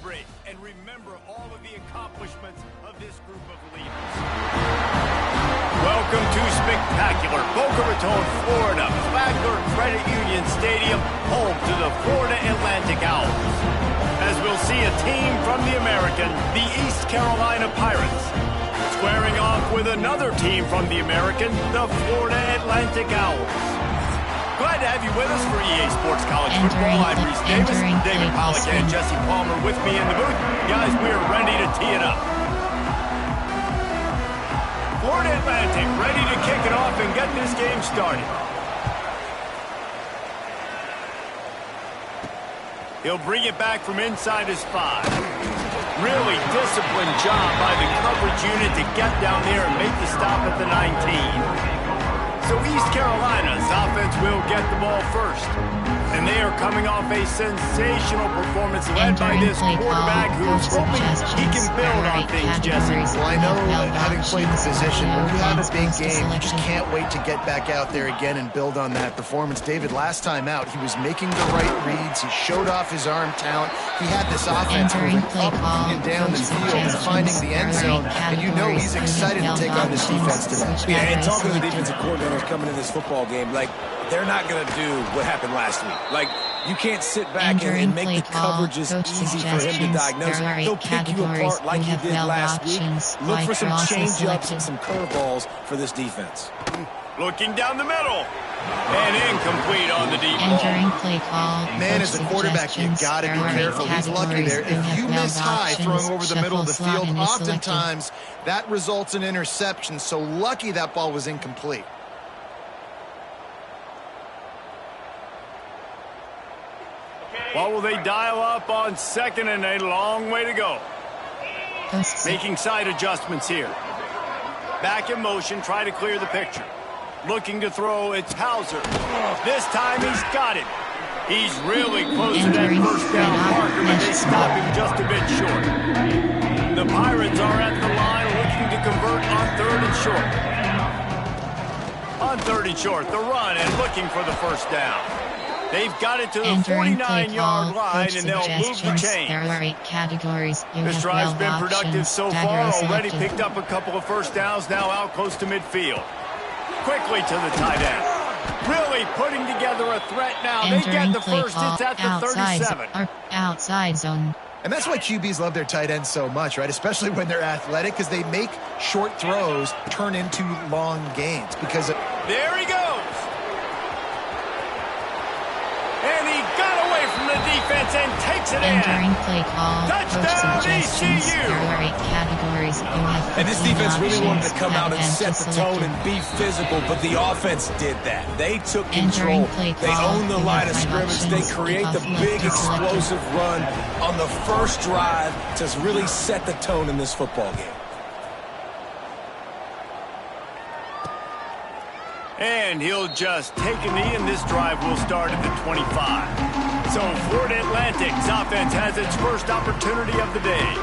celebrate and remember all of the accomplishments of this group of leaders. Welcome to spectacular Boca Raton, Florida, Flagler Credit Union Stadium, home to the Florida Atlantic Owls. As we'll see a team from the American, the East Carolina Pirates, squaring off with another team from the American, the Florida Atlantic Owls. Glad to have you with us for EA Sports College Football. I'm Reese Davis, David Pollack, and Jesse Palmer with me in the booth. Guys, we are ready to tee it up. Florida Atlantic ready to kick it off and get this game started. He'll bring it back from inside his 5. Really disciplined job by the coverage unit to get down there and make the stop at the 19. So East Carolina's offense will get the ball first. And they are coming off a sensational performance led by this quarterback who's hoping he can build on things, Jesse. Well, I know having played the position, when you have a big game, you just can't wait to get back out there again and build on that performance. David, last time out, he was making the right reads. He showed off his arm talent. He had this offense moving up and down the field and finding the end zone. And you know he's excited to take on this defense today. Yeah, and talking to the defensive coordinators coming in this football game, like, they're not going to do what happened last week. Like, you can't sit back and make the coverages easy for him to diagnose. He'll pick you apart like he did last week. Look for some change-ups and some curveballs for this defense. Looking down the middle. And incomplete on the deep ball. Man, as a quarterback, you got to be careful. He's lucky there. If you miss high throwing over the middle of the field, oftentimes that results in interception. So lucky that ball was incomplete. What will they dial up on second and a long way to go? Making side adjustments here. Back in motion, try to clear the picture. Looking to throw, it's Hauser. This time he's got it. He's really close to that first down marker, but they stop him just a bit short. The Pirates are at the line looking to convert on 3rd and short. On 3rd and short, the run and looking for the first down. They've got it to the 49-yard line, and they'll move the chains. There are 8 categories. This drive's been productive so far. Already picked up a couple of first downs, now out close to midfield. Quickly to the tight end. Really putting together a threat now. They get the first. It's at the 37. Outside zone. And that's why QBs love their tight ends so much, right? Especially when they're athletic, because they make short throws turn into long gains. Because there he goes. And he got away from the defense and takes it in. Entering play call. Touchdown, ECU. There are 8 categories. And this defense really wanted to come out and set the tone and be physical, but the offense did that. They took control. They owned the line of scrimmage. They create the big explosive run on the first drive to really set the tone in this football game. And he'll just take a knee, and this drive will start at the 25. So Florida Atlantic's offense has its first opportunity of the day.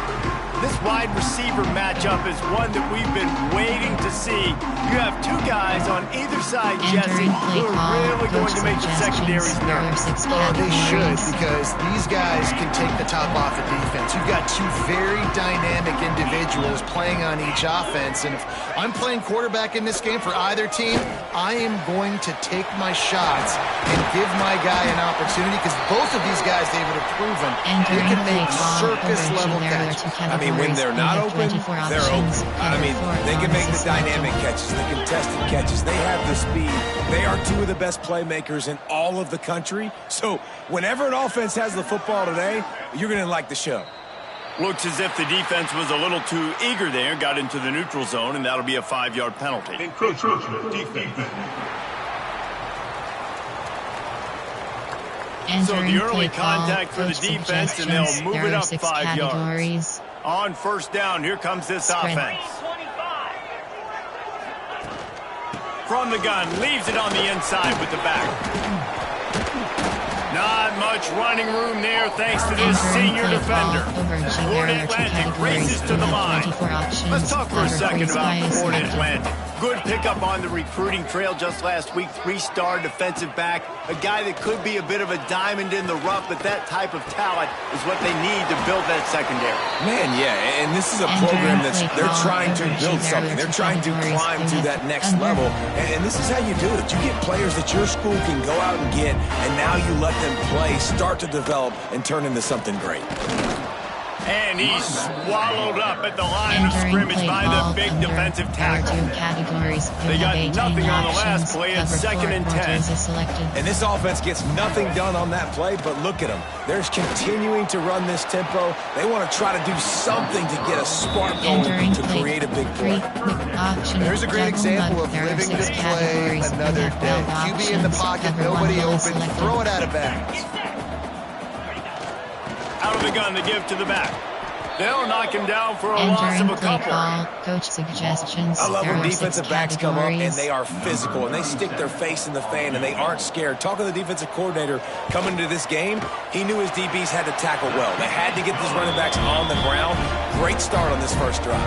This wide receiver matchup is one that we've been waiting to see. You have 2 guys on either side, Jesse, who are really going to make the secondaries nervous. Oh, they should, because these guys can take the top off of defense. You've got 2 very dynamic individuals playing on each offense, and if I'm playing quarterback in this game for either team, I am going to take my shots and give my guy an opportunity, because both of these guys, David, have proven they can make circus-level catches. I mean, when they're not open, they're open. I mean, they can make the dynamic catches, the contested catches. They have the speed. They are 2 of the best playmakers in all of the country. So whenever an offense has the football today, you're going to like the show. Looks as if the defense was a little too eager there, got into the neutral zone, and that'll be a 5-yard penalty. Encroachment defense. So the early contact for the defense, and they'll move it up 5 yards. On first down, here comes this offense. From the gun, leaves it on the inside with the back. Not much running room there thanks to this senior defender. Florida Atlantic races to the line. Let's talk for a second about Florida Atlantic. good pickup on the recruiting trail just last week. 3-star defensive back, a guy that could be a bit of a diamond in the rough, but that type of talent is what they need to build that secondary. Man, yeah, and this is a program that's they're trying to build something. They're trying to climb to that next level, and this is how you do it. You get players that your school can go out and get, and now you let them play, start to develop, and turn into something great. And he's swallowed up at the line of scrimmage by the big defensive tackle. They got nothing on the last play. It's 2nd and 10. And this offense gets nothing done on that play, but look at them. They're continuing to run this tempo. They want to try to do something to get a spark going to create a big play. There's a great example of living to play another day. QB in the pocket, nobody open, throw it out of bounds. Out of the gun to give to the back. They'll knock him down for a loss of a couple. Coach suggestions. I love when defensive backs come up and they are physical and they stick their face in the fan and they aren't scared. Talking to the defensive coordinator coming into this game, he knew his DBs had to tackle well. They had to get these running backs on the ground. Great start on this first drive.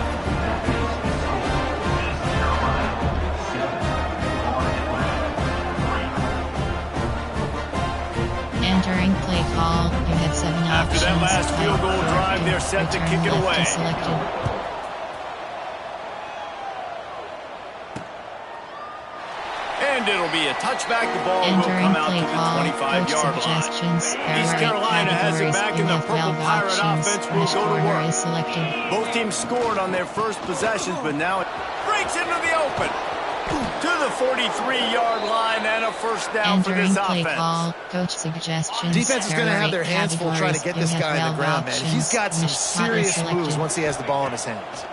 Entering play call, you have 7 options. After that last field goal drive, they're set to kick it away. And it'll be a touchback. The ball will come out to the 25-yard line. East Carolina has it back, and the Purple Pirate offense will go to work. Both teams scored on their first possessions, but now it breaks into the open. To the 43-yard line and a first down for this offense. Coach suggestions. Defense is going to have their hands full trying to get this guy on the ground, man. He's got some serious moves once he has the ball in his hands.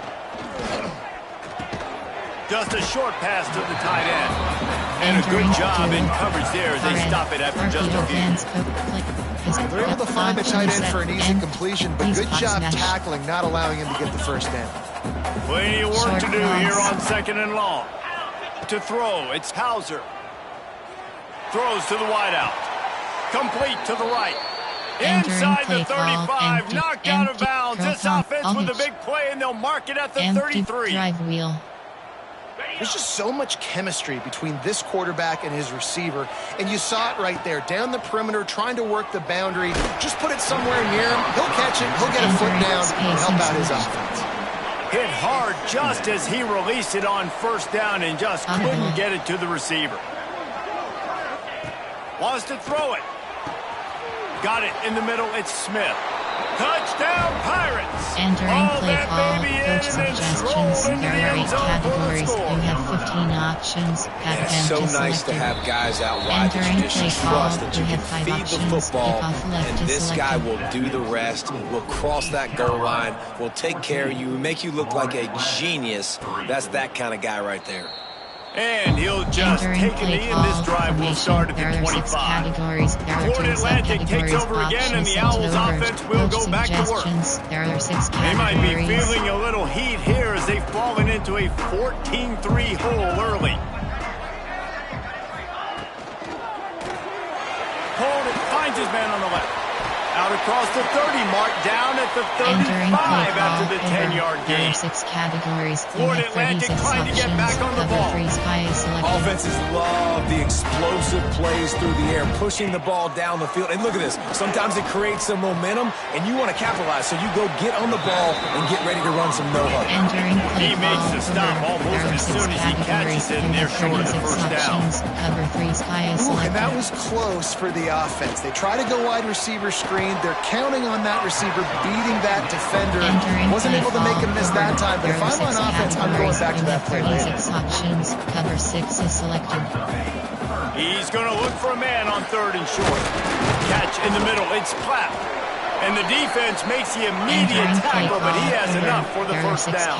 Just a short pass to the tight end. And a good job in coverage there as they stop it after just a few. They're able to find the tight end for an easy completion, but good job tackling, not allowing him to get the first down. Plenty of work to do here on 2nd and long. To throw, it's Hauser. Throws to the wideout. Complete to the right. Inside the 35, knocked out of bounds. This offense with a big play, and they'll mark it at the 33. Drive wheel. There's just so much chemistry between this quarterback and his receiver, and you saw it right there. Down the perimeter, trying to work the boundary. Just put it somewhere near him. He'll catch it. He'll get a foot down and help out his offense. Hit hard just as he released it on first down and just couldn't get it to the receiver. Wants to throw it. Got it in the middle. It's Smith. Touchdown Pirates! Entering play call, coach suggestions. There are 8 categories. You have 15 options. It's so nice to have guys out wide that you just trust that you can feed the football, and this guy will do the rest, will cross that goal line, will take care of you, make you look like a genius. That's that kind of guy right there. And he'll just take a knee, and this drive will start at the 25. Florida Atlantic takes over again, and the Owls offense will go back to work. They might be feeling a little heat here as they've fallen into a 14-3 hole early. Hold it, finds his man on the left. Out across the 30 mark, down at the 35 after the 10-yard gain. Florida Atlantic trying to get back on the ball. Offenses love the explosive plays through the air, pushing the ball down the field. And look at this. Sometimes it creates some momentum, and you want to capitalize. So you go get on the ball and get ready to run some no-huddle. He makes the stop almost as soon as he catches it, and they're short of the first down. Ooh, and that was close for the offense. They try to go wide receiver screen. They're counting on that receiver beating that defender. Wasn't able to make him miss that time, but if I'm on offense, I'm going back to that play later. Cover 6 is selected. He's going to look for a man on 3rd and short. Catch in the middle. It's Clapp. And the defense makes the immediate tackle, but he has enough for the first down.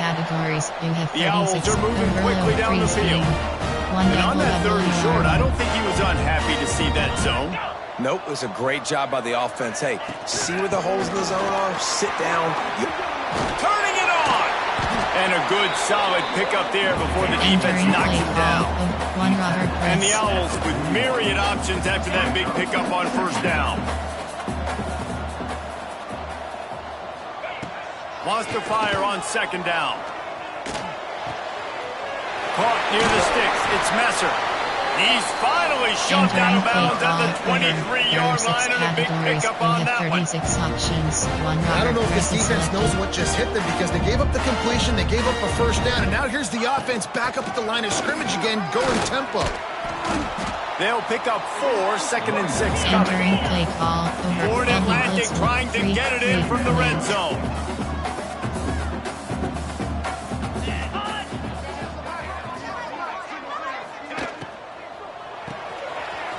The Owls are moving quickly down the field. And on that 3rd and short, I don't think he was unhappy to see that zone. Nope, it was a great job by the offense. Hey, see where the holes in the zone are? Sit down. Turning it on! And a good, solid pickup there before the defense knocks it down. And the Owls with myriad options after that big pickup on first down. Wants to fire on 2nd down. Caught near the sticks. It's Messer. He's finally shoved out of bounds at the 23-yard line, and a big pickup on that one. I don't know if this defense knows what just hit them because they gave up the completion, they gave up a first down, and now here's the offense back up at the line of scrimmage again, going tempo. They'll pick up 4, 2nd and 6 coming. Entering play call. Florida Atlantic trying to get it in from the red zone.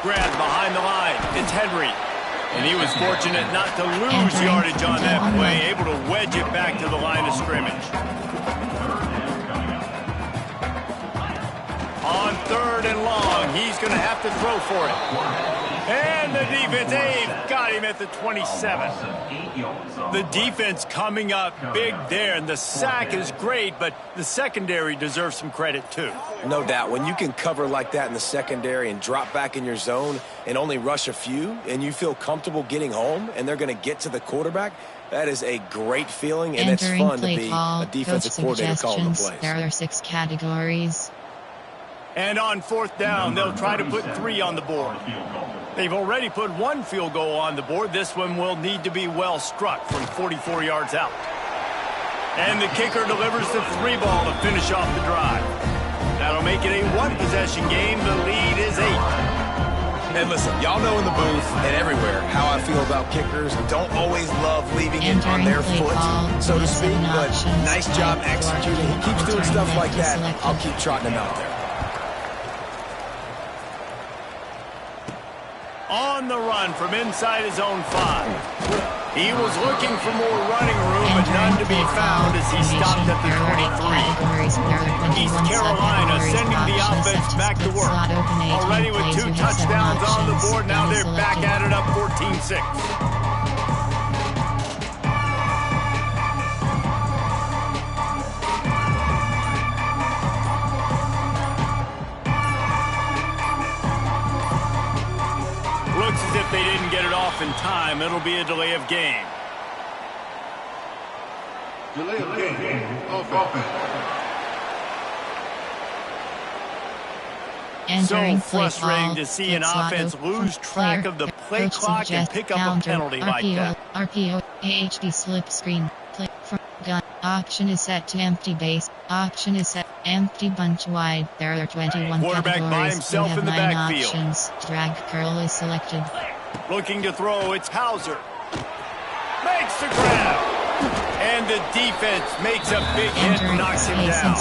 Grab behind the line. It's Henry. And he was fortunate not to lose yardage on that play, able to wedge it back to the line of scrimmage. On 3rd and long, he's going to have to throw for it. And the defense, got him at the 27. The defense coming up big there, and the sack is great, but the secondary deserves some credit too. No doubt. When you can cover like that in the secondary and drop back in your zone and only rush a few, and you feel comfortable getting home, and they're going to get to the quarterback, that is a great feeling, and it's fun to be a defensive coordinator calling the plays. There are 6 categories. And on 4th down, they'll try to put 3 on the board. They've already put 1 field goal on the board. This one will need to be well struck from 44 yards out. And the kicker delivers the 3 ball to finish off the drive. That'll make it a 1-possession game. The lead is 8. And listen, y'all know in the booth and everywhere how I feel about kickers. Don't always love leaving it on their foot, so to speak, but nice job executing. He keeps doing stuff like that. I'll keep trotting him out there. On the run from inside his own 5. He was looking for more running room, but none to be found as he stopped at the 23. East Carolina sending the offense back to work. Already with 2 touchdowns on the board, now they're back at it up 14-6. Looks as if they didn't get it off in time. It'll be a delay of game. Delay of game. Offense. So frustrating to see an offense lose track of the play clock and pick up a penalty like that. RPO, AHD slip screen. Play from gun. Option is set to empty base. Option is set empty bunch wide. There are 21 quarterback categories. by himself you have in the 9 backfield. options. Drag curl is selected. Looking to throw, it's Hauser. Makes the grab. And the defense makes a big hit and knocks him down.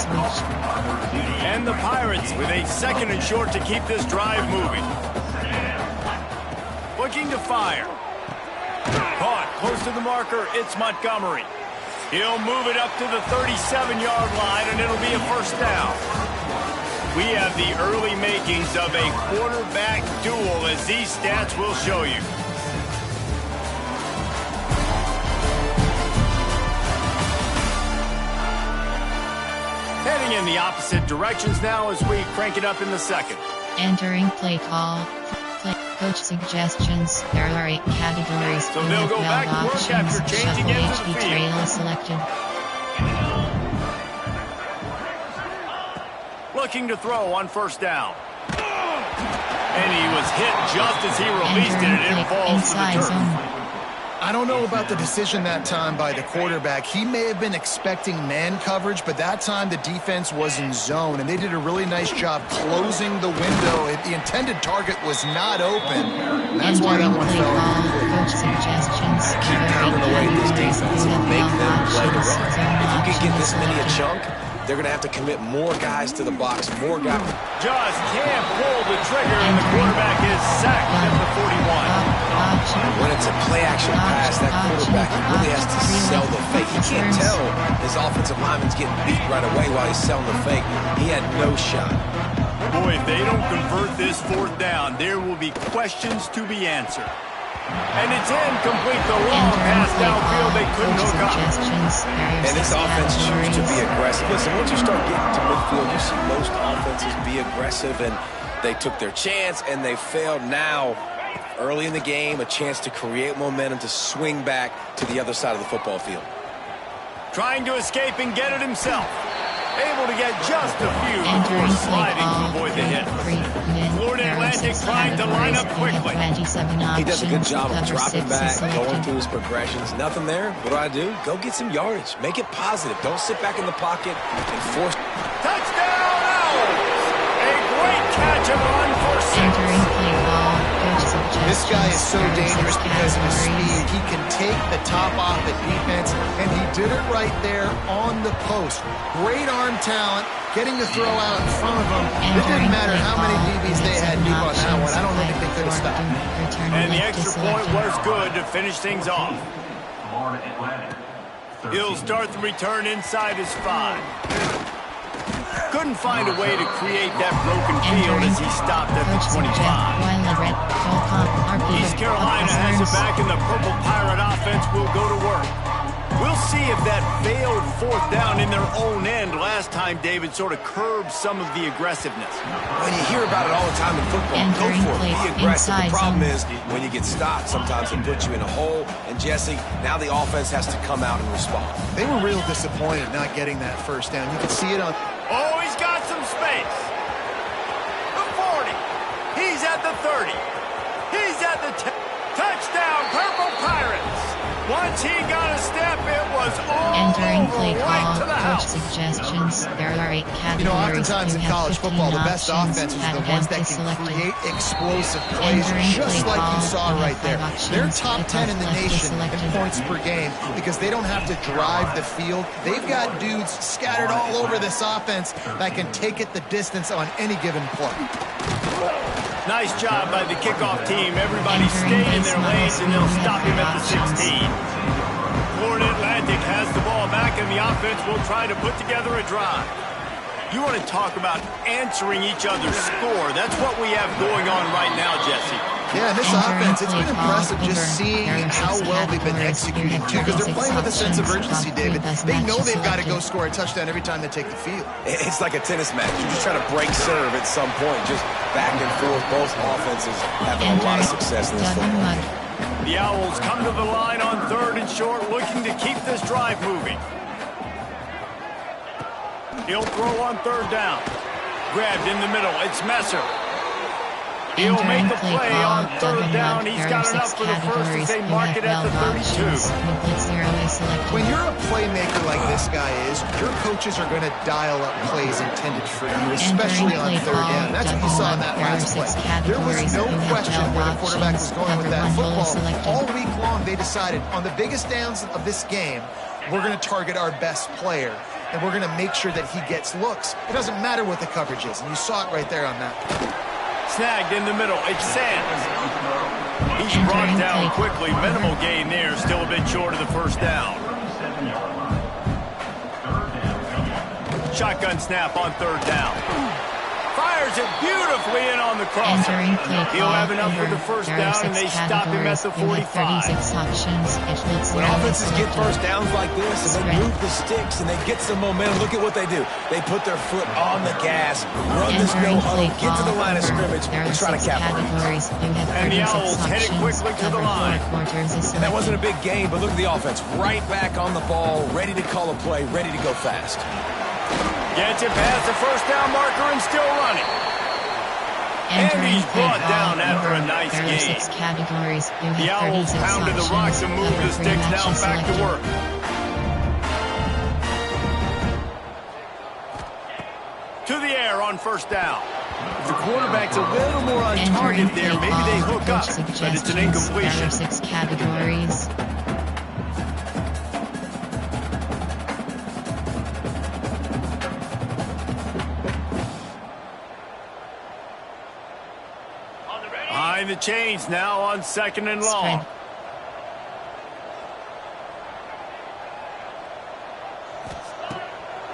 And the Pirates with a 2nd and short to keep this drive moving. Looking to fire. Caught close to the marker, it's Montgomery. He'll move it up to the 37-yard line, and it'll be a first down. We have the early makings of a quarterback duel, as these stats will show you. Heading in the opposite directions now as we crank it up in the 2nd. Entering play call. Coach suggestions. There are 8 categories. So they'll go back to work after changing into the field. Trail is selected. Looking to throw on 1st down. And he was hit just as he released it, and it falls to the turf. I don't know about the decision that time by the quarterback. He may have been expecting man coverage, but that time the defense was in zone, and they did a really nice job closing the window. The intended target was not open. That's why that one fell. Keep pounding away at this defense and make them play the run. If you can get this many a chunk, they're going to have to commit more guys to the box, more guys. Just can't pull the trigger, and the quarterback is sacked at the 41. When it's a play-action pass, that quarterback really has to sell the fake. He can't tell his offensive lineman's getting beat right away while he's selling the fake. He had no shot. Boy, if they don't convert this 4th down, there will be questions to be answered. And it's incomplete. The long pass downfield, they couldn't hook up. And this offense chooses to be aggressive. Listen, once you start getting to midfield, you see most offenses be aggressive, and they took their chance, and they failed. Now, early in the game, a chance to create momentum to swing back to the other side of the football field. Trying to escape and get it himself. Able to get just a few before sliding to avoid the hit. Florida Atlantic trying to line up quickly. He does a good job of dropping back, going through his progressions. Nothing there. What do? Go get some yardage. Make it positive. Don't sit back in the pocket and force. Touchdown, Owls! A great catch and run for 6. This guy is so dangerous because of his speed. He can take the top off the defense, and he did it right there on the post. Great arm talent, getting the throw out in front of him. It didn't matter how many DBs they had deep on that one. I don't think they could have stopped. And the extra point was good to finish things off. He'll start the return inside his 5. Couldn't find a way to create that broken field as he stopped at the 25. East Carolina has it back, and the Purple Pirate offense will go to work. We'll see if that failed 4th down in their own end last time, David, sort of curbed some of the aggressiveness. When you hear about it all the time in football, go for it. Be aggressive. The problem is when you get stopped, sometimes it puts you in a hole. And, Jesse, now the offense has to come out and respond. They were real disappointed not getting that 1st down. You can see it on... Oh, he's got some space. The 40. He's at the 30. He's at the 10. Touchdown, Purple Pirates. Once he got a step, it was all Entering play over, call, right to the coach house. suggestions. There are 8 categories. You know, oftentimes in college football, the best offenses are the ones that can create explosive plays, just like you saw right there. They're top 10 in the nation in points per game because they don't have to drive the field. They've got dudes scattered all over this offense that can take it the distance on any given play. Nice job by the kickoff team. Everybody stayed in their lanes, and they'll stop him at the 16. Florida Atlantic has the ball back, and the offense will try to put together a drive. You want to talk about answering each other's score. That's what we have going on right now, Jesse. Yeah, this offense, it's been impressive just seeing how well they've been executing, too, because they're playing with a sense of urgency, David. They know they've got to go score a touchdown every time they take the field. It's like a tennis match. You're just trying to break serve at some point, just back and forth. Both offenses having a lot of success in this football game. The Owls come to the line on 3rd and short, looking to keep this drive moving. He'll throw on 3rd down. Grabbed in the middle. It's Messer. He'll make the play on 3rd down. He's got enough for the first as they mark it at the 32. When you're a playmaker like this guy is, your coaches are going to dial up plays intended for you, especially on 3rd down. That's what you saw in that last play. There was no question where the quarterback was going with that football. All week long, they decided on the biggest downs of this game, we're going to target our best player, and we're going to make sure that he gets looks. It doesn't matter what the coverage is, and you saw it right there on that. Snagged in the middle. It's Sands. He's brought down quickly. Minimal gain there. Still a bit short of the 1st down. Shotgun snap on 3rd down. Fires it beautifully in on the crosser. He'll have enough for the 1st down, and they stop him at the 45. When offenses get 1st downs like this, and they move the sticks, and they get some momentum, look at what they do. They put their foot on the gas, run this no-huddle, get to the line of scrimmage, and try to capitalize. And the Owls headed quickly to the line. And that wasn't a big game, but look at the offense. Right back on the ball, ready to call a play, ready to go fast. Gets it past the 1st down marker and still running. And he's brought down after a nice game. The Owls pounded the rocks and moved the sticks now back to work. To the air on 1st down. If the quarterback's a little more on target there, maybe they hook up, but it's an incompletion. 6 categories. Behind the chains now on 2nd and long.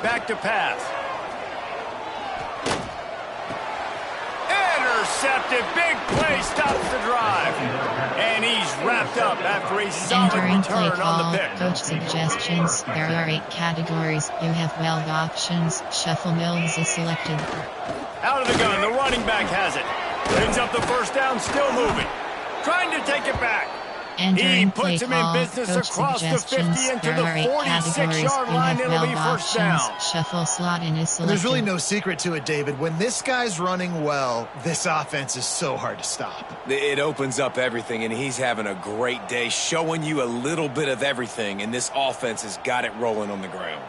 Back to pass. Intercepted. Big play stops the drive. And he's wrapped up after a solid return on the pick. Coach suggestions. There are 8 categories. You have 12 options. Shuffle Mills is selected. Out of the gun. The running back has it. Picks up the 1st down. Still moving. Trying to take it back. He puts him in business across the 50 into the 46-yard line. It'll be first down. Shuffle slot in is selected. There's really no secret to it, David. When this guy's running well, this offense is so hard to stop. It opens up everything, and he's having a great day, showing you a little bit of everything, and this offense has got it rolling on the ground.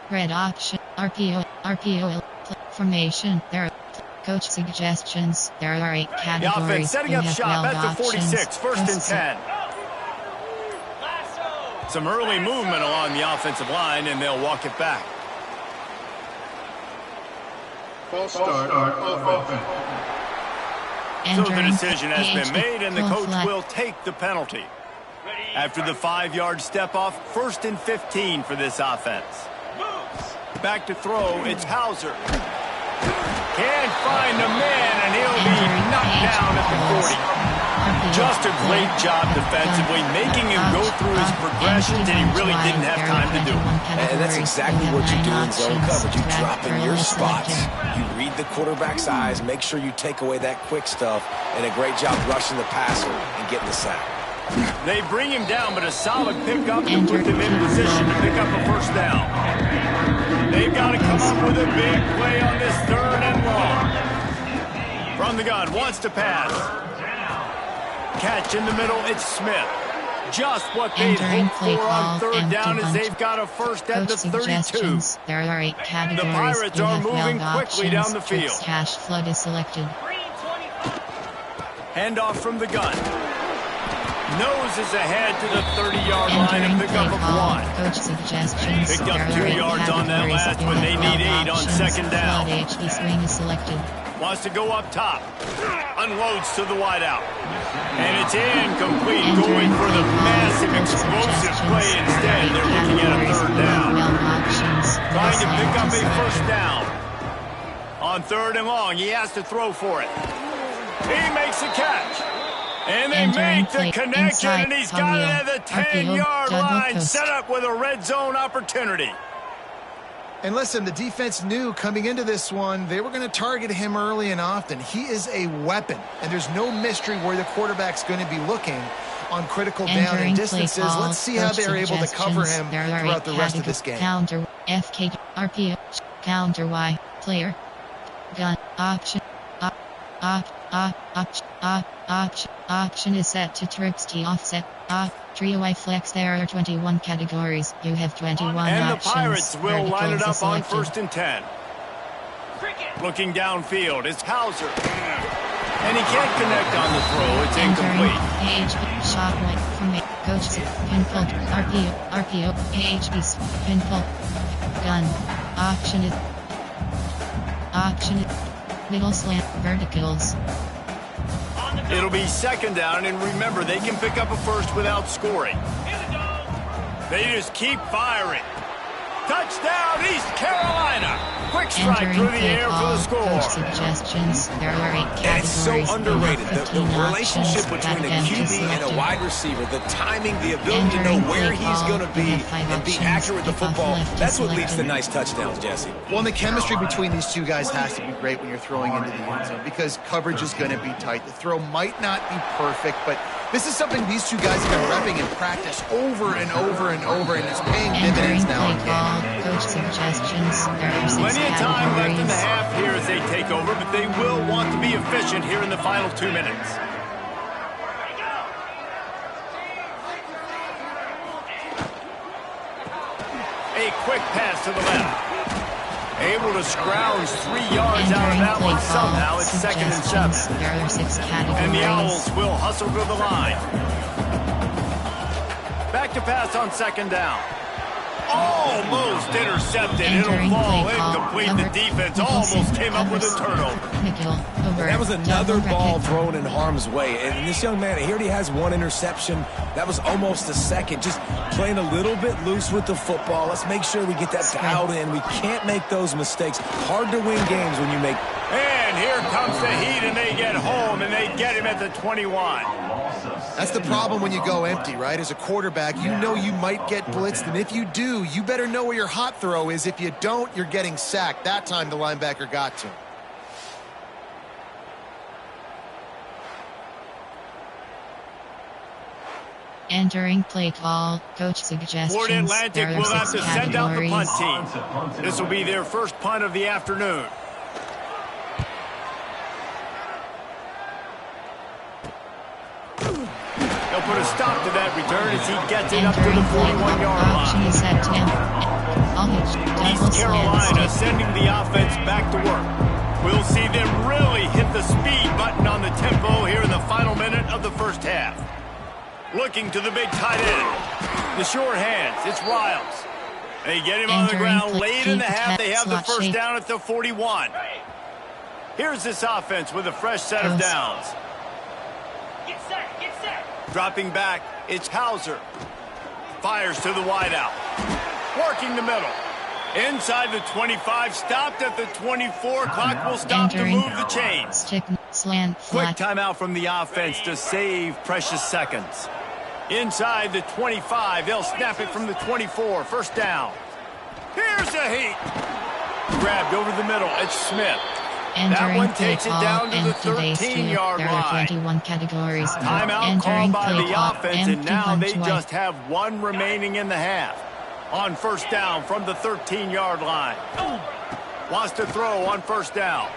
Red option, RPO, formation, there are coach suggestions, there are 8 categories. The offense setting up shop at the 46, first and 10. Some early movement along the offensive line, and they'll walk it back. False start of offense. So the decision has been made, and the coach will take the penalty. After the 5-yard step off, first and 15 for this offense. Back to throw, it's Hauser. Can't find a man, and he'll be knocked down at the 40. Just a great job defensively, making him go through his progressions, and he really didn't have time to do it. And that's exactly what you do in zone coverage. You drop in your spots. You read the quarterback's eyes, make sure you take away that quick stuff, and a great job rushing the passer and getting the sack. They bring him down, but a solid pickup to put them in position to pick up a first down. They've got to come up with a big play on this third and long. From the gun, wants to pass. Catch in the middle, it's Smith. Just what they'd hoped for on third down as they've got a first at the 32. There are 8 categories. The Pirates are moving quickly down the field. Cash flood is selected. Handoff from the gun. Noses ahead to the 30-yard line and pick up a 1. Coach suggestions. Picked up 2 yards on that last one. They need 8 on second down. HD swing is selected. Wants to go up top. Unloads to the wideout. And it's incomplete. Going for the massive explosive play instead. They're looking at a third down. Trying to pick up a first down. On third and long, he has to throw for it. He makes the catch. And they make the connection, and he's got it at the 10-yard line, set up with a red zone opportunity. And listen, the defense knew coming into this one, they were going to target him early and often. He is a weapon, and there's no mystery where the quarterback's going to be looking on critical down and distances. Let's see how they're able to cover him throughout the rest of this game. Counter, FK, RPO, counter Y, player, gun, option, option is set to trips T offset. Trio I flex. There are 21 categories. You have 21 and options. The Pirates will line it up on selected. first and 10. Looking downfield, it's Hauser. And he can't connect on the throw. It's incomplete. AHB shot right from a coach. Pinfall. RPO. AHB pinfall. Gun. Option. Middle slant. Verticals. It'll be second down, and remember, they can pick up a first without scoring. They just keep firing. Touchdown, East Carolina! Quick strike through the air for the score. Coach suggestions. There are 8 categories. It's so underrated. The relationship between a QB and a wide receiver, the timing, the ability to know where he's going to be and be accurate with the football, that's what leads to nice touchdowns, Jesse. Well, and the chemistry between these two guys has to be great when you're throwing into the end zone because coverage is going to be tight. The throw might not be perfect, but this is something these two guys have been repping in practice over and over and over, and it's paying dividends now in game. Coach suggestions. There are 6 Plenty of time left in the categories. half here as they take over, but they will want to be efficient here in the final 2 minutes. A quick pass to the left. Able to scrounge 3 yards out of that one somehow. It's second and 7. There are 6 categories. And the Owls will hustle to the line. Back to pass on second down. Almost intercepted. It'll fall incomplete. The defense almost came up with a turnover. That was another ball thrown in harm's way. And this young man, he already has 1 interception. That was almost a second. Just playing a little bit loose with the football. Let's make sure we get that dialed in. We can't make those mistakes. Hard to win games when you make... And here comes the Heat, and they get home, and they get him at the 21. That's the problem when you go empty, right? As a quarterback, you know you might get blitzed, and if you do, you better know where your hot throw is. If you don't, you're getting sacked. That time the linebacker got to him. Entering play call, coach suggestions. Florida Atlantic there are will have to 6 send out the punt categories. team. This will be their first punt of the afternoon. They'll put a stop to that return as he gets it up to the 41-yard Option line. is set to East Carolina sending the offense back to work. We'll see them really hit the speed button on the tempo here in the final minute of the first half. Looking to the big tight end. The short hands, it's Riles. They get him on the ground late in the half. They have the first down at the 41. Here's this offense with a fresh set of downs. Get set. Dropping back, it's Hauser. Fires to the wideout. Working the middle. Inside the 25, stopped at the 24. Clock will stop to move the chains. Stick, slant, Quick flat. timeout from the offense to save precious seconds. Inside the 25, they'll snap it from the 24. First down. Here's a heat. Grabbed over the middle. It's Smith. That one takes it down to the 13-yard There are line. 21 categories. Timeout called by the offense, and now they just have one remaining in the half. On first down from the 13-yard line. Wants to throw on first down.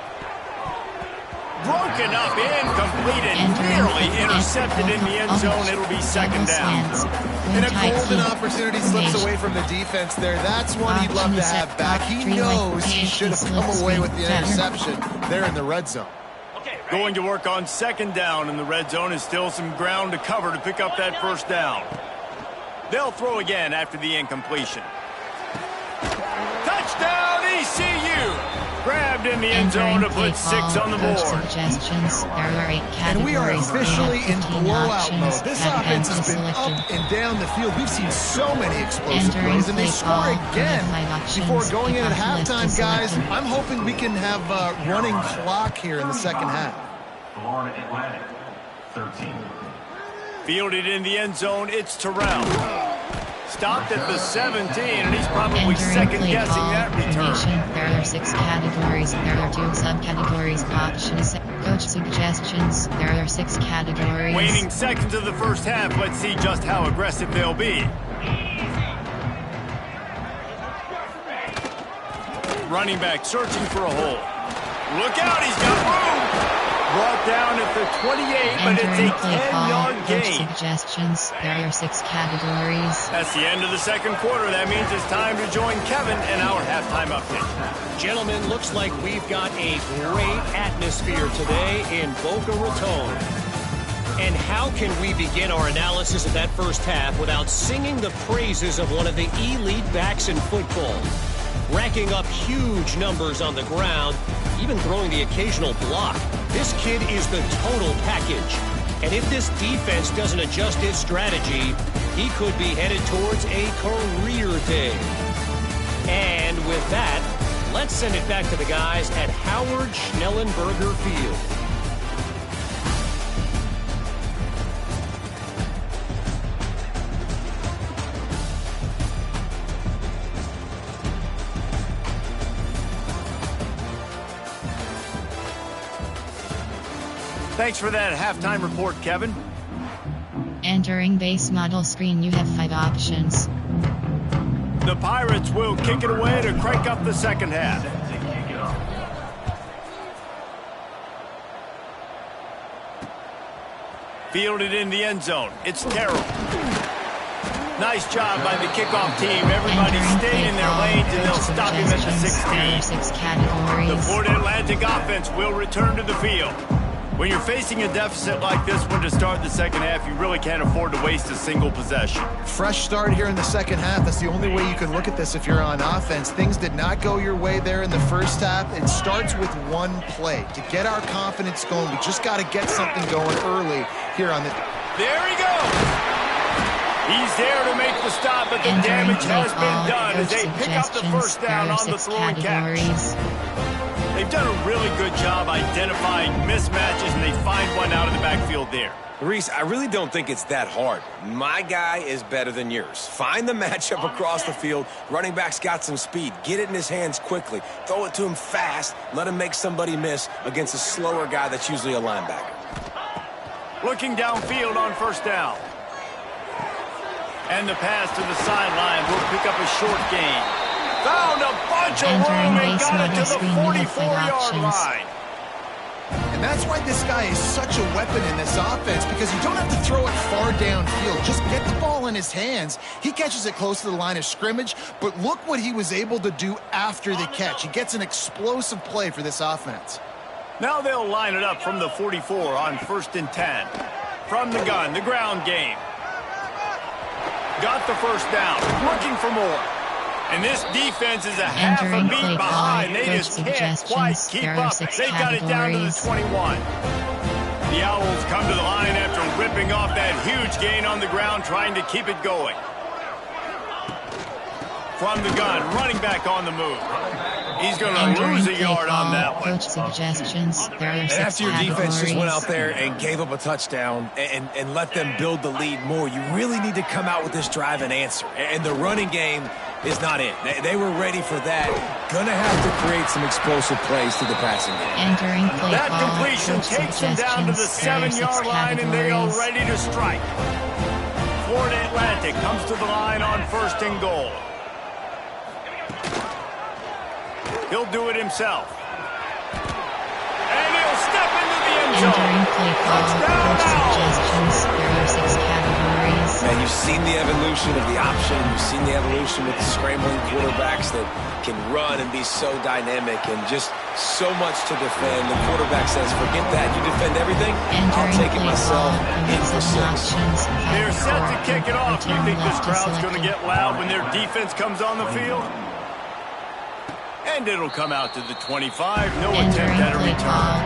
Broken up, incomplete, and nearly intercepted in the end zone. It'll be second down. And a golden opportunity slips away from the defense there. That's one he'd love to have back. He knows he should have come away with the interception there in the red zone. Going to work on second down in the red zone is still some ground to cover to pick up that first down. They'll throw again after the incompletion. Touchdown, ECU! Grabbed in the end zone to put 6 on the board. Suggestions. There are 8 categories. And we are officially in 15 blowout options. mode. This offense has been up and down the field. We've seen so many explosive plays, and they score again before going in at halftime, guys. I'm hoping we can have a running clock here in the second half. Florida Atlantic, 13. Fielded in the end zone, it's Terrell. Stopped at the 17, and he's probably second-guessing that return. There are 6 categories. There are 2 subcategories. Options. Coach suggestions. There are 6 categories. Waning seconds of the first half. Let's see just how aggressive they'll be. Running back searching for a hole. Look out, he's got room. Brought down at the 28, but it's a 10-yard gain. Suggestions. There are 6 categories. That's the end of the second quarter. That means it's time to join Kevin and our halftime update. Gentlemen, looks like we've got a great atmosphere today in Boca Raton. And how can we begin our analysis of that first half without singing the praises of one of the elite backs in football? Racking up huge numbers on the ground, even throwing the occasional block. This kid is the total package. And if this defense doesn't adjust its strategy, he could be headed towards a career day. And with that, let's send it back to the guys at Howard Schnellenberger Field. Thanks for that halftime report, Kevin. Entering base model screen, you have 5 options. The Pirates will kick it away to crank up the second half. Fielded in the end zone. It's Terrell. Nice job by the kickoff team. Everybody stayed in their lanes, and they'll stop him at the 16. 6 categories. The Florida Atlantic offense will return to the field. When you're facing a deficit like this one to start the second half, you really can't afford to waste a single possession. Fresh start here in the second half. That's the only way you can look at this if you're on offense. Things did not go your way there in the first half. It starts with one play. To get our confidence going, we just got to get something going early here on the... There he goes! He's there to make the stop, but the damage has been done as they pick up the first down on the throw and catch. They've done a really good job identifying mismatches, and they find one out of the backfield there. Reese, I really don't think it's that hard. My guy is better than yours. Find the matchup across the field. Running back's got some speed. Get it in his hands quickly. Throw it to him fast. Let him make somebody miss against a slower guy that's usually a linebacker. Looking downfield on first down. And the pass to the sideline will pick up a short gain. Found a bunch of room and got it to the 44-yard line. And that's why this guy is such a weapon in this offense, because you don't have to throw it far downfield. Just get the ball in his hands. He catches it close to the line of scrimmage, but look what he was able to do after the catch. He gets an explosive play for this offense. Now they'll line it up from the 44 on 1st and 10. From the gun, the ground game. Got the first down, looking for more. And this defense is a half a beat behind. They just can't quite keep up. They've got it down to the 21. The Owls come to the line after ripping off that huge gain on the ground, trying to keep it going. From the gun, running back on the move. He's going to lose a yard on that one. Coach suggestions. And after your defense just went out there and gave up a touchdown and let them build the lead more, you really need to come out with this drive and answer. And the running game is not it. They were ready for that. Going to have to create some explosive plays to the passing game. That completion takes them down to the 7-yard line, and they are ready to strike. Florida Atlantic comes to the line on 1st and goal. He'll do it himself. And he'll step into the end zone. And you've seen the evolution of the option. You've seen the evolution with the scrambling quarterbacks that can run and be so dynamic and just so much to defend. The quarterback says, forget that. You defend everything, I'll take it myself. In for 6. They're set to kick it off. You think this crowd's going to get loud when their defense comes on the field? And it'll come out to the 25. No attempt at a return.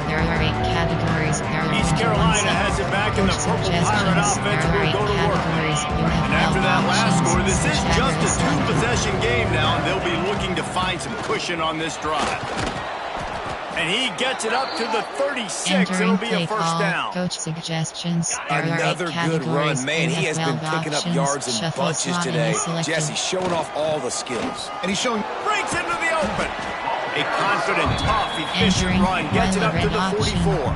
There are 8 categories. East Carolina has it back in the Purple Pirate offense. Will go to work. And after that last score, this is just a 2-possession game now, and they'll be looking to find some cushion on this drive. And he gets it up to the 36. It'll be a first down. Coach suggestions. Another good run. Man, he has been picking up yards in bunches today. Jesse showing off all the skills. And he's showing... Breaks into the open. A confident, tough, efficient run gets it up to the 44.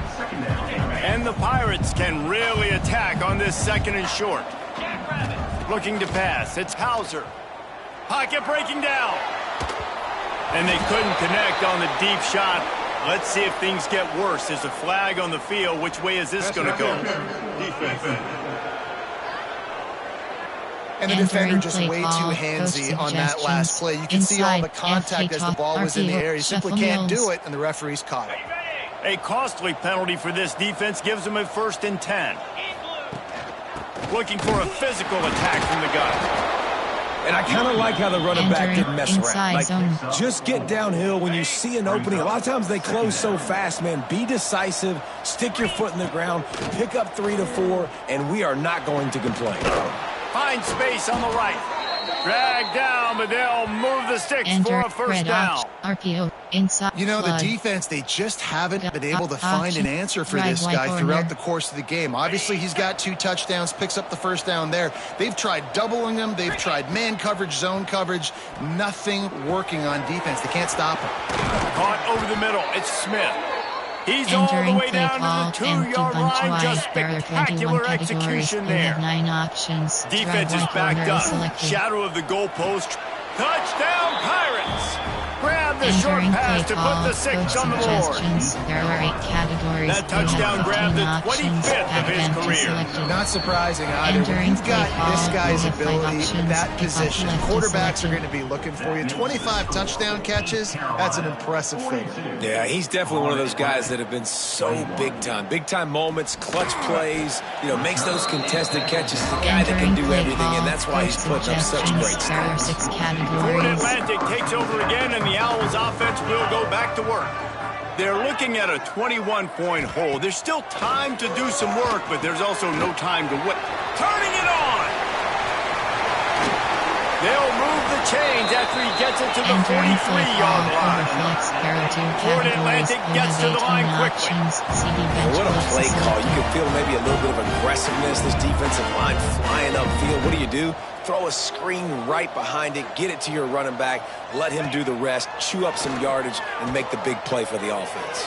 And the Pirates can really attack on this 2nd and short. Looking to pass. It's Hauser. Pocket breaking down. And they couldn't connect on the deep shot. Let's see if things get worse. There's a flag on the field. Which way is this going to go? And the defender just way too handsy on that last play. You can see all the contact as the ball was in the air. He simply can't do it, and the referee's caught it. A costly penalty for this defense gives them a 1st and 10. Looking for a physical attack from the gun. And I kind of like how the running back didn't mess around. Like, just get downhill when you see an opening. A lot of times they close so fast, man. Be decisive, stick your foot in the ground, pick up 3 to 4, and we are not going to complain. Find space on the right. Drag down, but they'll move the sticks for a first down. RPO inside. You know, the defense, they just haven't been able to find an answer for this guy throughout the course of the game. Obviously, he's got 2 touchdowns, picks up the first down there. They've tried doubling him. They've tried man coverage, zone coverage. Nothing working on defense. They can't stop him. Caught over the middle. It's Smith. He's all the way down to the 2-yard line. Just spectacular execution there. 9 options. Defense is backed up. Shadow of the goalpost. Touchdown Pirates! Grab the short pass to put the 6 on the board. There are 8 categories. That touchdown grabbed the 25th of his career. Not surprising either. When you've got this guy's ability in that position, quarterbacks are going to be looking for you. 25 touchdown catches, that's an impressive figure. Yeah, he's definitely one of those guys that have been so big time. Big time moments, clutch plays, makes those contested catches. The guy that can do everything, and that's why he's putting up such great stats. Florida Atlantic takes over again, and the Owls offense will go back to work. They're looking at a 21-point hole. There's still time to do some work, but there's also no time to wait. Turning it on! They'll move the chains after he gets it to the 43-yard line. Florida Atlantic gets to the line quickly. What a play call. You can feel maybe a little bit of aggressiveness. This defensive line flying upfield. What do? Throw a screen right behind it, get it to your running back, let him do the rest, chew up some yardage, and make the big play for the offense.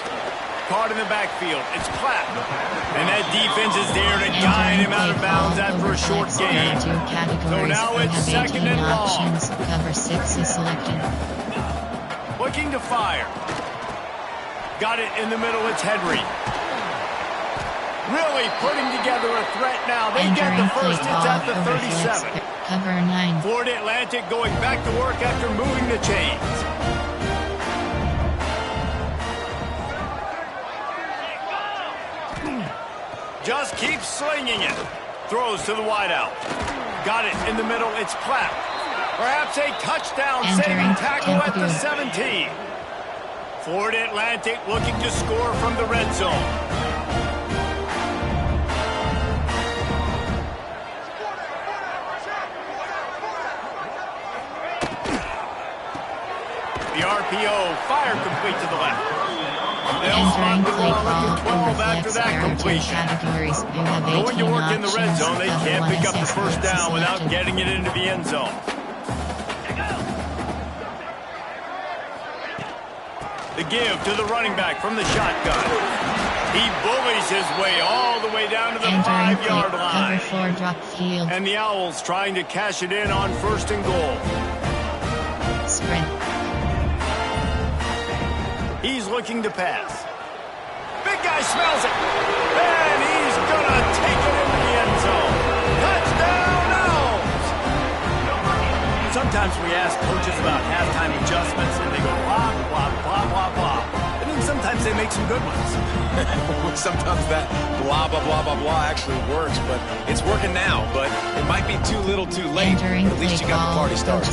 caught in the backfield. It's Platt. And that defense is there to guide him out of bounds after a short gain. So now it's second and long. Cover 6 is selected. Looking to fire. Got it in the middle. It's Henry. Really putting together a threat now. They get the first. It's at the 37. Cover 9. Florida Atlantic going back to work after moving the chains. Just keeps slinging it. Throws to the wideout. Got it in the middle. It's Platt. Perhaps a touchdown saving tackle at the 17. Florida Atlantic looking to score from the red zone. The RPO fire complete to the left. They'll spot the ball at the 12 after that completion. Going to work in the red zone, they can't pick up the first down without getting it into the end zone. The give to the running back from the shotgun. He bullies his way all the way down to the 5-yard line. And the Owls trying to cash it in on 1st and goal. Sprint. He's looking to pass. Big guy smells it. And he's going to take it into the end zone. Touchdown, Owls! Sometimes we ask coaches about halftime adjustments, and they go blah, blah, blah, blah, blah. And then sometimes they make some good ones. Sometimes that blah, blah, blah, blah, blah actually works, but it's working now. But it might be too little too late. At least you got the party started.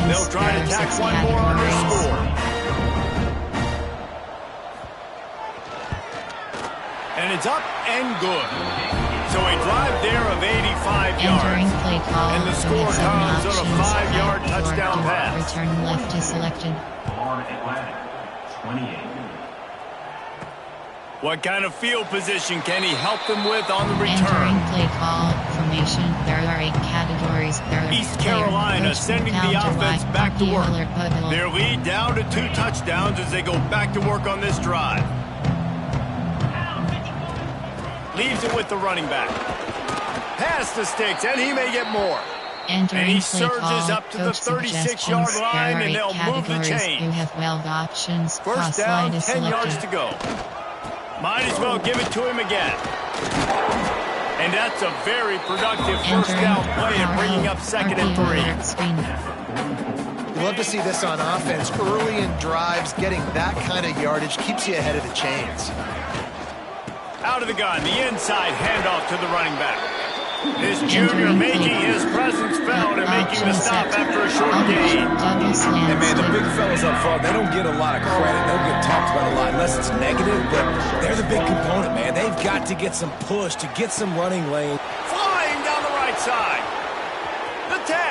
They'll try to tack one more on their score. And it's up and good. So a drive there of 85 yards. And the score comes on a 5-yard touchdown pass. Return left is selected. Florida Atlantic, 28. What kind of field position can he help them with on the return? Entering play call formation. There are 8 categories. East Carolina sending the offense back to work. Their lead down to 2 touchdowns as they go back to work on this drive. Leaves it with the running back. Pass the sticks, and he may get more. And he surges up to the 36-yard line, and they'll move the chain. You have 12 options. First down, 10 yards to go. Might as well give it to him again. And that's a very productive first down play and bringing up 2nd and 3. You love to see this on offense. Early in drives, getting that kind of yardage keeps you ahead of the chains. Out of the gun, the inside handoff to the running back. This junior making his presence felt and making the stop after a short gain. And man, the big fellas up front, they don't get a lot of credit. They'll get talked about a lot unless it's negative, but they're the big component, man. They've got to get some push to get some running lane. Flying down the right side. The 10.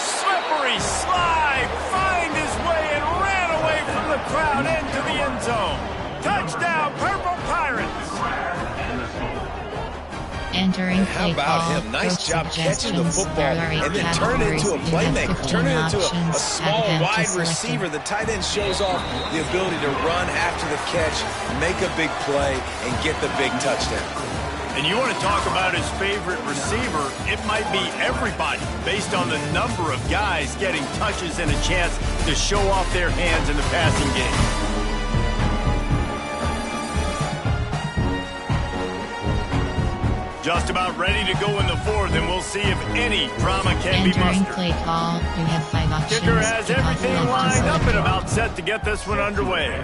Slippery slide. Find his way and ran away from the crowd into the end zone. Touchdown, Purple Pirates! Entering How about him? Nice job catching the football and then turn it into a playmaker. Turn it into a small wide receiver. The tight end shows off the ability to run after the catch, make a big play, and get the big touchdown. And you want to talk about his favorite receiver, it might be everybody based on the number of guys getting touches and a chance to show off their hands in the passing game. Just about ready to go in the 4th, and we'll see if any drama can be mustered. Play call. You have 5 options. Kicker has everything lined up and about set to get this one underway.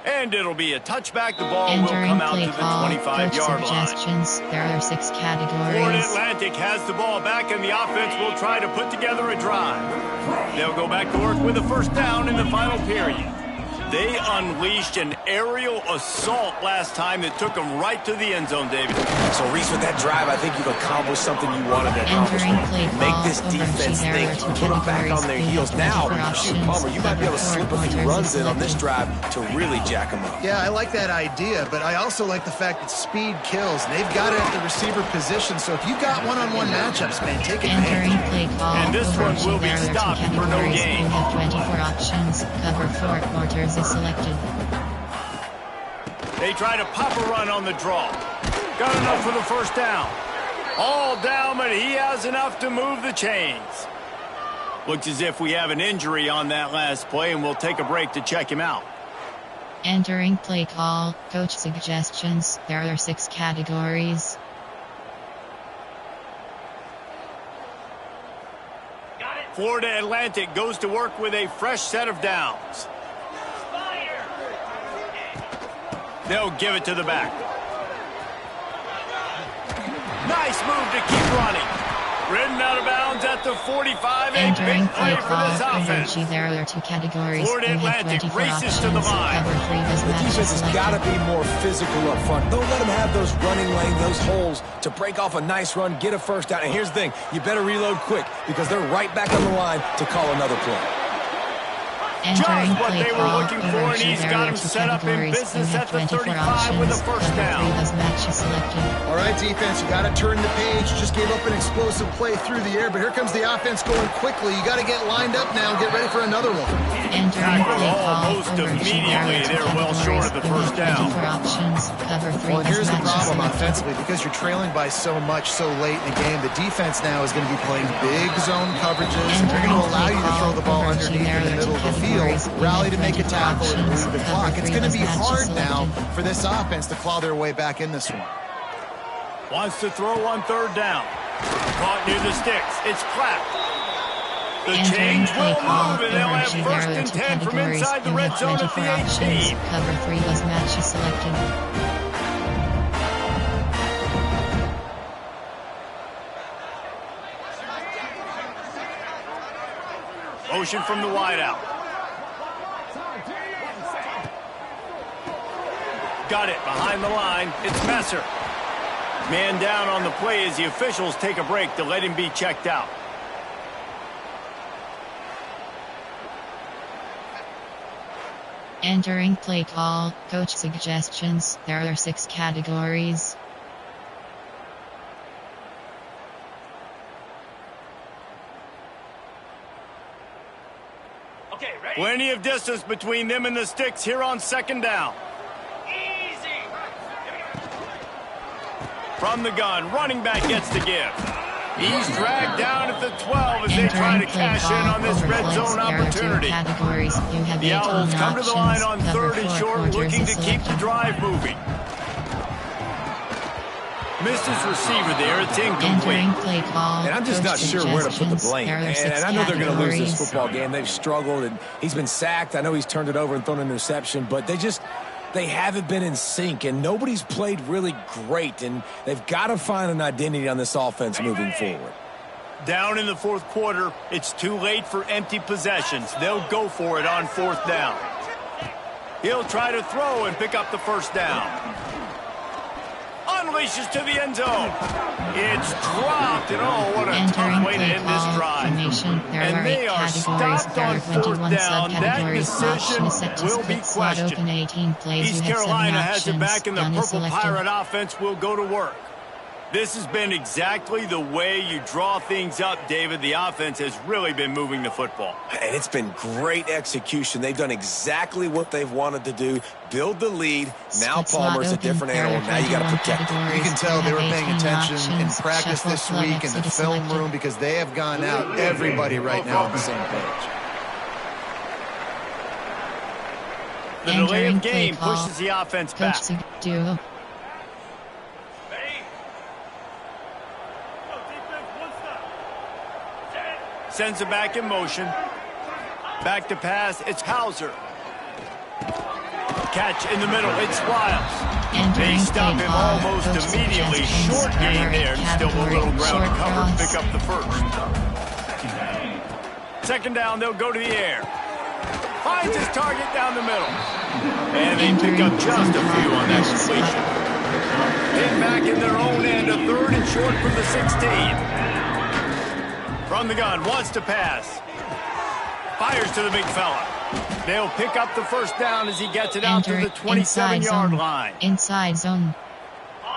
And it'll be a touchback. The ball will come out to the 25-yard line. There are 6 categories. Florida Atlantic has the ball back, and the offense will try to put together a drive. They'll go back to work with a first down in the final period. They unleashed an aerial assault last time that took them right to the end zone, David. So, Reese, with that drive, I think you've accomplished something you wanted to accomplish. Make this defense think, put them back on their heels. Now, shoot, Palmer, you might be able to slip a few runs in on this drive to really jack them up. Yeah, I like that idea, but I also like the fact that speed kills. They've got it at the receiver position, so if you got one-on-one matchups, man, take advantage. And this one will be stopped for no gain. We have 24 options. Cover 4 quarters is selected. They try to pop a run on the draw. Got enough for the first down. All down, but he has enough to move the chains. Looks as if we have an injury on that last play, and we'll take a break to check him out. Entering play call, coach suggestions. There are 6 categories. Florida Atlantic goes to work with a fresh set of downs. They'll give it to the back. Nice move to keep running. Ridden out of bounds at the 45. Entering play for this offense. There are 2 categories. Florida Atlantic races to the line. Cover 3 does The match defense has selected. got to be more physical up front. Don't let them have those running lanes, those holes to break off a nice run, get a first down. And here's the thing, you better reload quick because they're right back on the line to call another play. Entering Just what play they were call, looking for, and he's got him set up in business at the 35 with a first down. All right, defense, you got to turn the page. Just gave up an explosive play through the air, but here comes the offense going quickly. You got to get lined up now and get ready for another one. Entering play call, almost immediately. They're well short of the first down. Well, here's the problem offensively. Because you're trailing by so much so late in the game, the defense now is going to be playing big zone coverages. They're going to allow you to throw the ball underneath in the middle of the field, rally to make a tackle and move the clock. It's going to be hard now for this offense to claw their way back in this one. Wants to throw on third down. Caught near the sticks. It's Clapp. The change will move, and they'll have first and 10 from inside the red zone at the 18. Cover 3 was match selected. Motion from the wideout. Got it behind the line. It's Messer. Man down on the play as the officials take a break to let him be checked out. Entering play call, coach suggestions. There are 6 categories. Okay, ready? Plenty of distance between them and the sticks here on second down. Easy. From the gun, running back gets the give. He's dragged down at the 12 as they try to cash in on this red zone opportunity. The Owls come to the line on third and short, looking to keep the drive moving. Missed his receiver there. It's incomplete. And I'm just not sure where to put the blame. And I know they're going to lose this football game. They've struggled, and he's been sacked. I know he's turned it over and thrown an interception, but they haven't been in sync, and nobody's played really great, and they've got to find an identity on this offense moving forward. Down in the fourth quarter, it's too late for empty possessions. They'll go for it on fourth down. He'll try to throw and pick up the first down. Unleashes to the end zone. It's dropped, and oh, what a tough way to end this drive. And they are stopped on fourth down. That decision will be questioned. East Carolina has it back, and the Purple Pirate offense will go to work. This has been exactly the way you draw things up, David. The offense has really been moving the football. And it's been great execution. They've done exactly what they've wanted to do. Build the lead. Now Palmer's a different animal. Now you got to protect him. You can tell they were paying attention in practice this week in the film room because they have gone out, everybody right now on the same page. The delay of game pushes the offense back. Sends it back in motion. Back to pass. It's Hauser. Catch in the middle. It's Wiles. They stop him almost immediately. Short gain there, and still a little ground to cover to pick up the first. Second down, they'll go to the air. Finds his target down the middle. And they pick up just a few on that completion. Hit back in their own end, a third and short from the 16. From the gun, wants to pass. Fires to the big fella. They'll pick up the first down as he gets it out to the 27-yard line. Inside zone.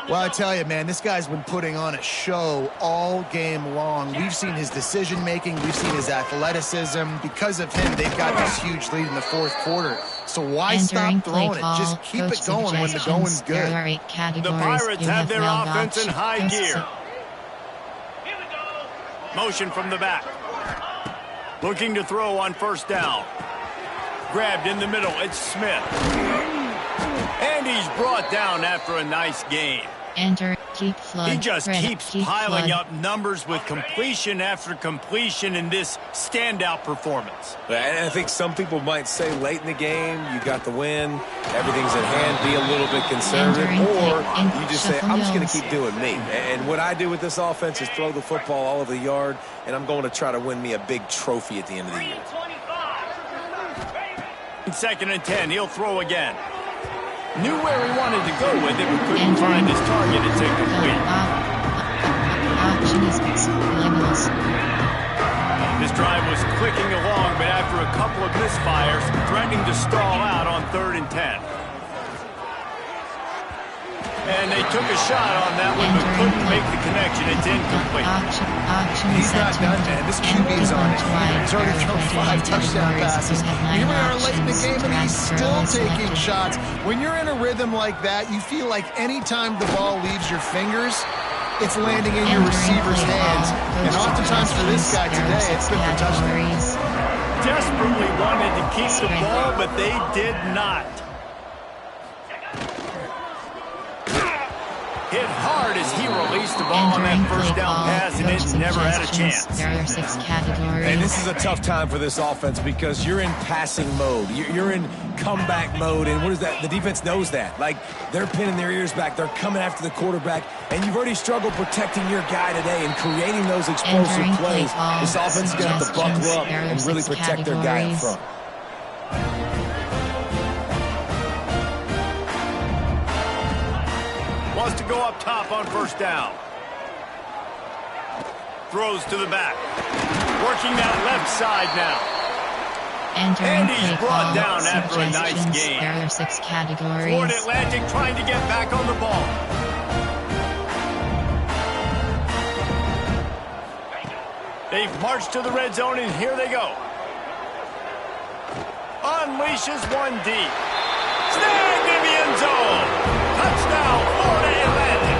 Well, I tell you, man, this guy's been putting on a show all game long. We've seen his decision-making. We've seen his athleticism. Because of him, they've got this huge lead in the fourth quarter. So why stop throwing it? Just keep it going when the going's good. The Pirates have their offense in high gear. Motion from the back. Looking to throw on first down. Grabbed in the middle. It's Smith. And he's brought down after a nice gain. Enter, keep flood. He just keeps piling up numbers with completion after completion in this standout performance. And I think some people might say late in the game, you got the win, everything's at hand, be a little bit conservative, or you just say, I'm just going to keep doing me. And what I do with this offense is throw the football all over the yard, and I'm going to try to win me a big trophy at the end of the year. 2nd and 10, he'll throw again. Knew where he wanted to go with it, but couldn't find his target. It's incomplete. This drive was clicking along, but after a couple of misfires, threatening to stall out on 3rd and 10. And they took a shot on that one, but couldn't make the connection. It's incomplete. He's not done, man. This QB's on it. He's already thrown 5 touchdown passes. Here we are late in the game, and he's still taking shots. When you're in a rhythm like that, you feel like any time the ball leaves your fingers, it's landing in your receiver's hands. And oftentimes for this guy today, it's been for touchdowns. Desperately wanted to keep the ball, but they did not. Hit hard as he released the ball on that first down pass, and it never had a chance. There are 6 categories. And this is a tough time for this offense because you're in passing mode. You're in comeback mode, and what is that? The defense knows that. Like, they're pinning their ears back. They're coming after the quarterback, and you've already struggled protecting your guy today and creating those explosive plays. This offense is going to have to buckle up and really protect their guy in front. Wants to go up top on first down. Throws to the back. Working that left side now. And he's brought down after a nice game. There are 6 categories. Florida Atlantic trying to get back on the ball. They've marched to the red zone, and here they go. Unleashes one deep. Snagged in the end zone. Touchdown, Florida Atlantic.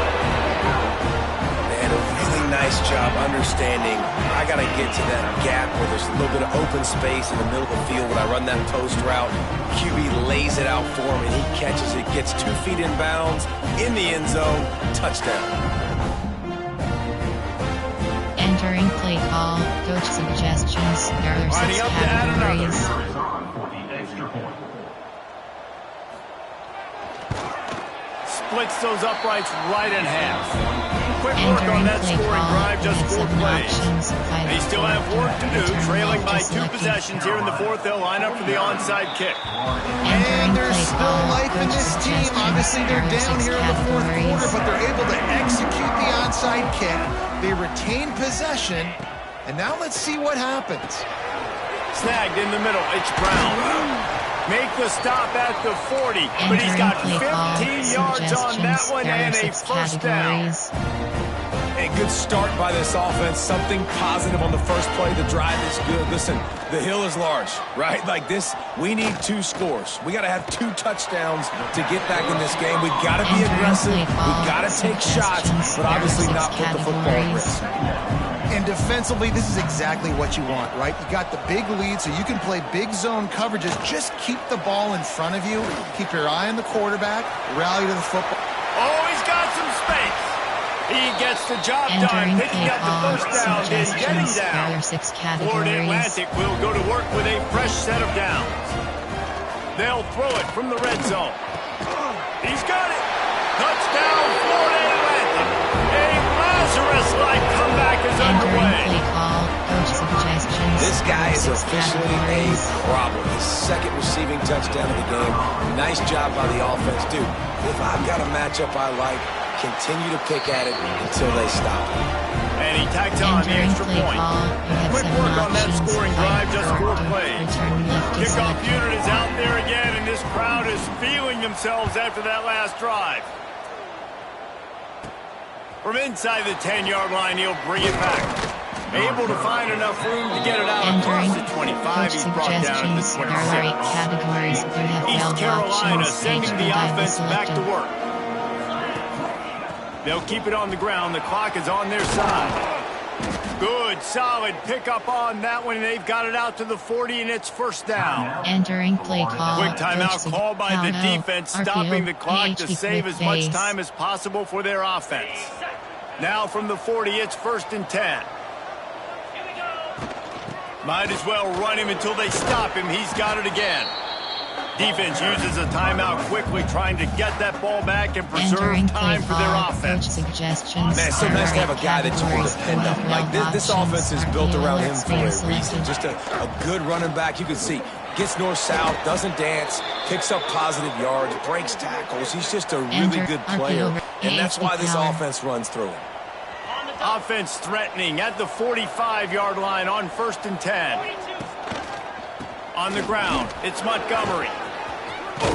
And a really nice job understanding I got to get to that gap where there's a little bit of open space in the middle of the field when I run that post route. QB lays it out for him, and he catches it, gets 2 feet in bounds, in the end zone, touchdown. Entering play call, coach suggestions. There are 6 categories. Splits those uprights right in half. Quick work on that scoring drive, just 4 plays. They still have work to do, trailing by 2 possessions here in the 4th. They'll line up for the onside kick. And there's still life in this team. Obviously, they're down here in the 4th quarter, but they're able to execute the onside kick. They retain possession, and now let's see what happens. Snagged in the middle. It's Brown. Make the stop at the 40, but he's got 15 yards on that one and a first down. A good start by this offense. Something positive on the first play. The drive is good. Listen, the hill is large, right? Like this, we need 2 scores. We got to have 2 touchdowns to get back in this game. We got to be aggressive. We got to take shots, but obviously not put the football at risk. And defensively, this is exactly what you want, right? You got the big lead, so you can play big zone coverages. Just keep the ball in front of you. Keep your eye on the quarterback. Rally to the football. Oh, he's got some space. He gets the job done, picking up the first down and getting down. Florida Atlantic will go to work with a fresh set of downs. They'll throw it from the red zone. He's got it. Touchdown, Florida Atlantic. A Lazarus-like comeback is underway. Coach suggestions. This guy is officially a categories. problem. His second receiving touchdown of the game. Nice job by the offense. Dude, if I've got a matchup I like, continue to pick at it until they stop. And he tacked on the Entering extra play point. call, you have Quick 7 work on that options. scoring drive, just 4 plays. Return left is Kickoff selected. unit is out there again, and this crowd is feeling themselves after that last drive. From inside the 10-yard line, he'll bring it back. Able to find enough room to get it out Entering across the 25. coach He's brought down at the suggestions. There are 8 26. categories. You have East 12 Carolina options. sending HB the dive is offense back to selected. work. They'll keep it on the ground. The clock is on their side. Good, solid pickup on that one. They've got it out to the 40, and it's first down. Entering play call. Quick timeout Coach called by the Count defense, Our stopping field, the clock to PHP save quick as much phase. time as possible for their offense. Now from the 40, it's 1st and 10. Might as well run him until they stop him. He's got it again. Defense uses a timeout quickly, trying to get that ball back and preserve Entering time play for their call. offense. Coach suggestions. Man, it's so There nice are to have a 8 guy that you can categories. depend You have on. Like, 12 this options. offense is Our built field around him is for a being reason. selected. Just a good running back. You can see, gets north-south, doesn't dance, picks up positive yards, breaks tackles. He's just a really Enter good our player, field, and that's why this power. offense runs through him. Offense threatening at the 45-yard line on 1st and 10. On the ground, it's Montgomery.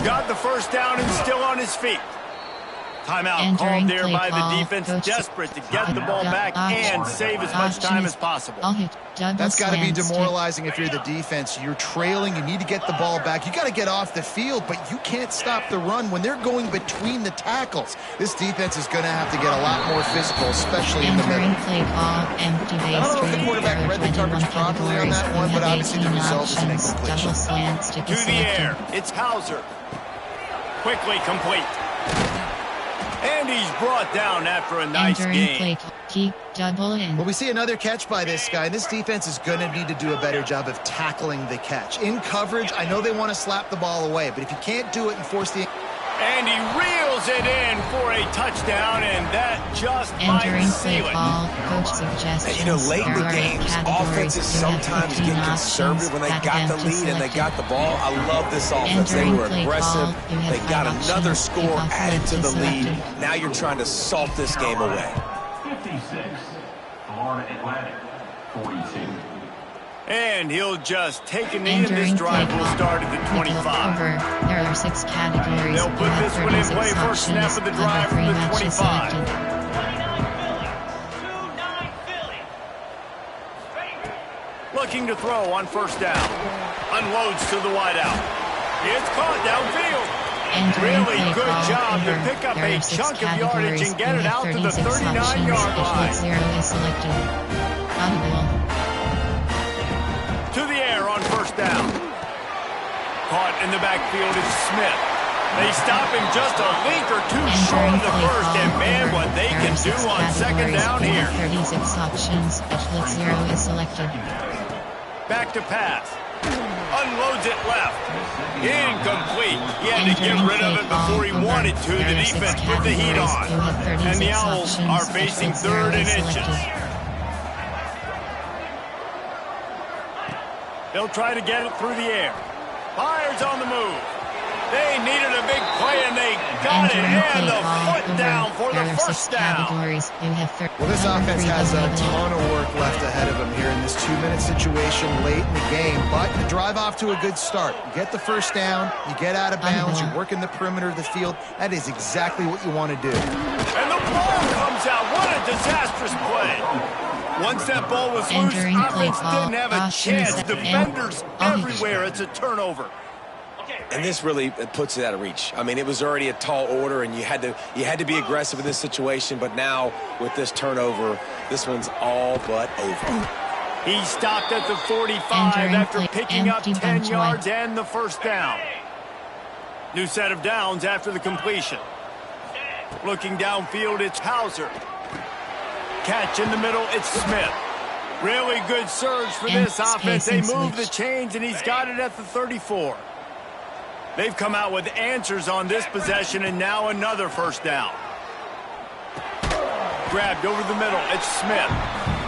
Got the first down and still on his feet. Timeout Entering called there play by call. the defense, Coach desperate to get the ball back and save as much time as possible. I'll hit double That's got to be slant stick. demoralizing if you're the defense. You're trailing. You need to get the ball back. You got to get off the field, but you can't stop the run when they're going between the tackles. This defense is going to have to get a lot more physical, especially in the Entering middle. play call, empty base. I don't know if the screen. quarterback There are read the 21 coverage properly on that categories. one, You but have obviously the 18 result is an options. incompletion. Double slant stick To is the selected. air, it's Hauser. Quickly complete. And he's brought down after a nice Entering game. play call. Keep double in. Well, we see another catch by this guy. This defense is going to need to do a better job of tackling the catch. In coverage, I know they want to slap the ball away, but if you can't do it and force the... And he reels it in for a touchdown, and that just Entering might play seal it. call. Coach suggestions. And, you know, late in the There are 8 games, categories. offenses You have sometimes 15 get conservative when they options. got the Pack lead and they selected. got the ball. I love this offense. They Entering were play aggressive. call. You have They got 5 another options. score Kickoff added to the left is lead. selected. Now you're trying to salt this game away. 56, Florida Atlantic, 42. And he'll just take a knee, and this Entering drive play will call. start at the Nickel 25. over. There are 6 categories. They'll put You have this one in 36 play first snap options. of the Cover drive from 3 the matches 25. selected. 29 Philly. Looking to throw on first down. Unloads to the wideout. It's caught downfield. Entering Really play good call. job to Over. pick up There a are 6 chunk of yardage categories. and get You it have out to the 36 39-yard line. options. 0 is selected. Audible. To the air on first down. Caught in the backfield is Smith. They stop him just a link or two short of the first, and man, what they can do on second down here. 36 options. Blitz 0 is selected. Back to pass. Unloads it left. Incomplete. He had to get rid of it before he wanted to. The defense put the heat on. And the Owls are facing 3rd and inches. They'll try to get it through the air. Fires on the move. They needed a big play, and they got it. And the foot down for the first down. Well, this offense has a ton of work left ahead of them here in this 2-minute situation late in the game, but you drive off to a good start. You get the first down, you get out of bounds, you're working the perimeter of the field. That is exactly what you want to do. And the ball comes out. What a disastrous play. Once that ball was loose, Entering play offense call. didn't have a Option chance. set. Defenders everywhere. It's a turnover. And this really puts it out of reach. I mean, it was already a tall order, and you had to be aggressive in this situation. But now with this turnover, this one's all but over. He stopped at the 45 Entering after play. picking up Empty 10 bunch yards wide. and the first down. New set of downs after the completion. Looking downfield, it's Hauser. Catch in the middle, it's Smith. Really good surge for this offense. They move the chains, and he's got it at the 34. They've come out with answers on this possession, and now another first down. Grabbed over the middle, it's Smith.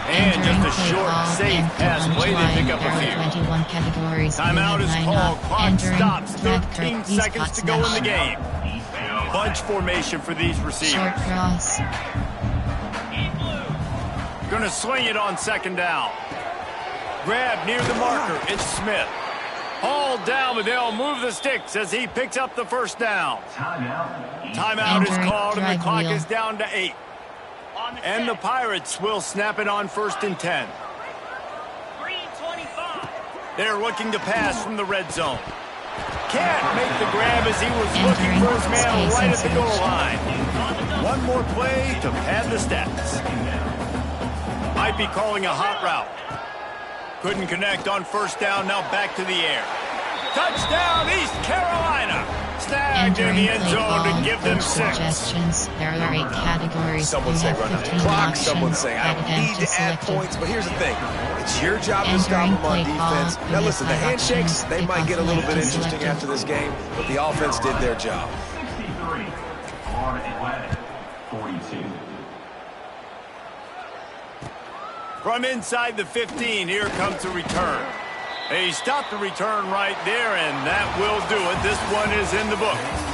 And just a short, safe pass play. They pick up a few. 21 categories. Timeout is called. Clock stops. 13 These seconds to go in the game. Bunch formation for these receivers. Short cross. Gonna swing it on second down. Grab near the marker. It's Smith. Hauled down, but they'll move the sticks as he picks up the first down. Timeout is called, and the clock is down to 8. And the Pirates will snap it on 1st and 10. They're looking to pass from the red zone. Can't make the grab as he was looking for his man right at the goal line. One more play to pad the stats. Might be calling a hot route. Couldn't connect on 1st down, now back to the air. Touchdown, East Carolina! Snagged in the end zone to give them 6. Suggestions. There are 8 categories. Some would say run out the clock, some would say I don't need to add points, but here's the thing. It's your job to stop them on defense. Now listen, the handshakes, they might get a little bit interesting after this game, but the offense did their job. 63, Florida Atlantic, 42. From inside the 15, here comes the return. He stopped the return right there, and that will do it. This one is in the books.